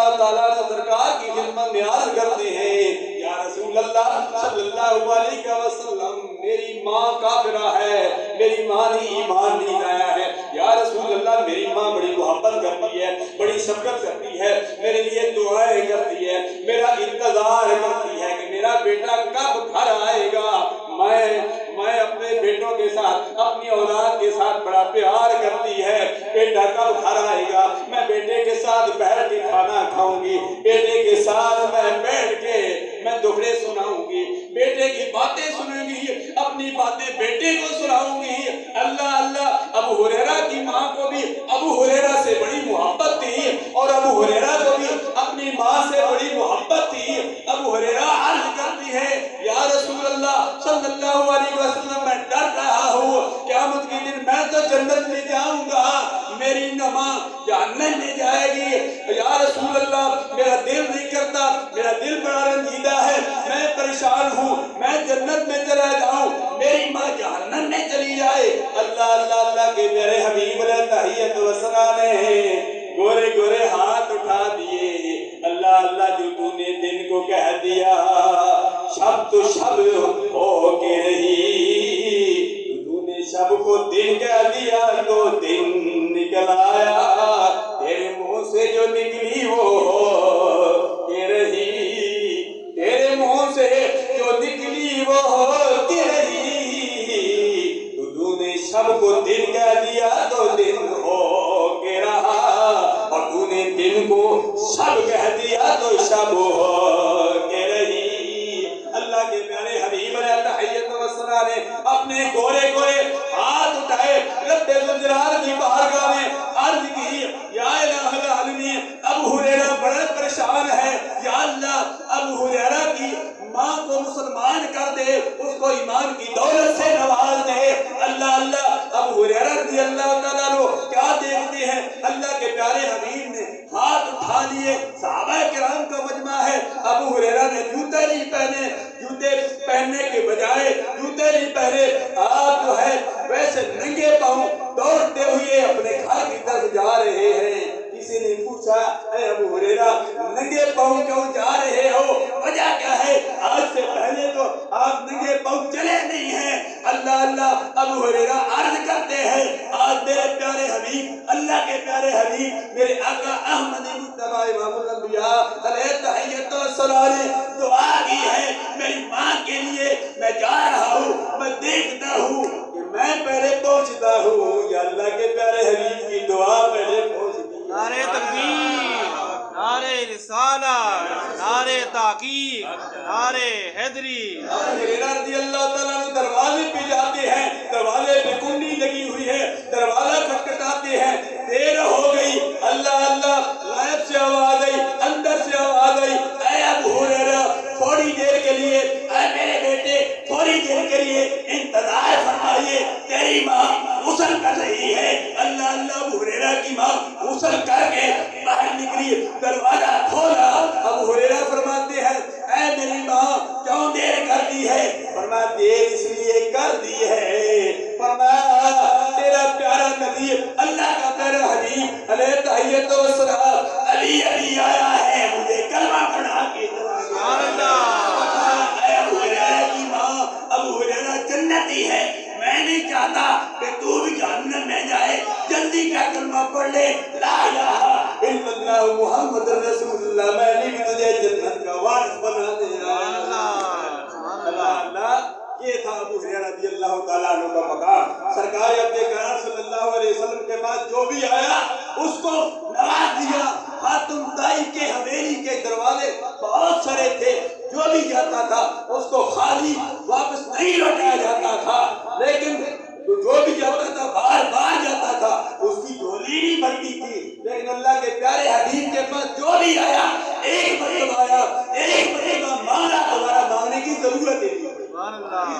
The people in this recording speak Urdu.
اللہ تعالیٰ نے سرکار کی خدمت میں عرض کرتے ہیں یا رسول اللہ صلی اللہ علیہ وسلم میری ماں کافرہ ہے، میری ماں نے ایمان نہیں لایا ہے، یا رسول اللہ میری ماں بڑی محبت کرتی ہے، بڑی شفقت کرتی ہے، میرے لیے دعائیں کرتی ہے، میرا انتظار کرتی ہے کہ میرا بیٹا کب گھر آئے گا۔ میں اپنے بیٹوں کے ساتھ اپنی اولاد کے ساتھ بڑا پیار کرتی ہے، بیٹا کب گھر آئے گا، میں بیٹے کے ساتھ بیٹھ کے کھانا کھاؤں گی، بیٹے کے ساتھ میں بیٹھ کے میں دکھڑے سناؤں گی، بیٹے کی باتیں سنوں گی، اپنی باتیں بیٹے کو سناؤں گی۔ اللہ اللہ، ابوہریرہ کی ماں کو بھی ابوہریرہ سے بڑی محبت تھی اور ابوہریرہ کو بھی اپنی ماں سے بڑی محبت تھی۔ ابوہریرہ عرض کرتی ہے یا رسول اللہ صلی اللہ علیہ وسلم میں ڈر رہا ہوں قیامت کے دن میں تو جنت میں جاؤں گا، میری ماں جہنم میں جائے گی۔ یا رسول اللہ میرا دل نہیں کرتا، میرا دل بڑا رنجیدہ ہے، میں پریشان ہوں، میں جنت میں چلا جاؤں، میری ماں جہنم میں چلی جائے۔ اللہ اللہ اللہ کے میرے حبیب علیہ تحیت وسنا نے گورے گورے ہاتھ اٹھا دیے۔ اللہ اللہ جو تو نے دن کو کہہ دیا شب تو شب ہو کے رہی، تو نے شب کو دن کہہ دیا تو دن نکل آیا، تیرے منہ سے جو نکلی وہ ہو کے رہی، تیرے منہ سے جو نکلی وہ ہو کے رہی، تو نے شب کو دن کہہ دیا تو دن ہو کے رہا، اور تو نے دن کو شب کہہ دیا تو شب ہو کے رہی۔ اللہ کے پیارے حبیب علیہ تحیت وسنا نے اپنے گورے گورے ہاتھ اٹھائے، رب ذوالجلال کی بارگاہ میں عرض کی یا الہ العالمین ابوہریرہ بڑا پریشان ہے، یا اللہ ابوہریرہ کی ماں کو مسلمان کر دے، اس کو ایمان کی دولت سے نواز دے۔ اللہ اللہ ابوہریرہ رضی اللہ تعالیٰ عنہ کیا دیکھتے ہیں، اللہ کے پیارے حبیب نے ہاتھ اٹھا لیے، صحابہ کرام کا مجمع ہے، ابوہریرہ نے جوتے نہیں پہنے، جوتے پہننے کے بجائے جوتے نہیں پہنے، آپ جو ہے ویسے ننگے پاؤں دوڑتے ہوئے اپنے گھر کی طرف جا رہے ہیں۔ کسی نے پوچھا اے ابوہریرہ ننگے پاؤں کیوں جا رہے ہو، وجہ کیا ہے؟ آج سے پہلے تو آپ ننگے پاؤں چلے نہیں ہیں۔ اللہ اللہ ابوہریرہ عرض کرتے ہیں آج میرے پیارے حبیب، اللہ کے پیارے حبیب میرے آقا احمد مصطفیٰ امام الانبیاء علیہ تحیت والسلام نے دعا کی ہے میری ماں کے لیے، میں جا رہا ہوں، میں دیکھتا ہوں کہ میں پہلے پہنچتا ہوں، یا اللہ کے پیارے حبیب کی دعا پہلے پہنچتی ہے۔ نعرہ تکبیر، نعرہ رسالت، نعرہ تحقیق، نعرہ حیدری۔ ابوہریرہ رضی اللہ تعالیٰ عنہ دروازے پہ جاتے ہیں، دروازے پہ کنڈی لگی ہوئی ہے، دروازہ کھٹکھٹاتے ہیں، دیر ہو گئی، اللہ اللہ غیب سے آواز آئی، اندر سے آواز آئی، اے ابوہریرہ تھوڑی دیر کے لیے، اے میرے بیٹے تھوڑی دیر کے لیے انتظار فرمائیے، تیری ماں غسل کر رہی ہے۔ اللہ اللہ ابوہریرہ کی ماں غسل کر کے باہر نکلی، دروازہ کھولا، ابوہریرہ فرماتے ہیں اے میری ماں کیوں دیر کر دی ہے؟ فرمایا دیر اس لیے کر دی ہے، فرمایا تیرا پیارا نبی اللہ کا پیارا حبیب علیہ تحیت والسلام علی علی آیا ہے، مجھے کلمہ پڑھا کے سبحان اللہ۔ اے ابوہریرہ کی ماں، ابوہریرہ جنتی ہے، میں نہیں چاہتا کہ تو بھی جہنم میں جائے، جلدی کا کلمہ پڑھ لے لا الہ الا اللہ محمد رسول اللہ، میں نے بھی تجھے جنت کا وارث بنا دیا۔ اللہ اللہ، یہ تھا ابوہریرہ رضی اللہ تعالیٰ عنہ کا مقام۔ سرکار اپنے کار صلی اللہ علیہ وسلم کے پاس جو بھی آیا اس کو نواز دیا۔ خاتون طائف کے حویلی کے دروازے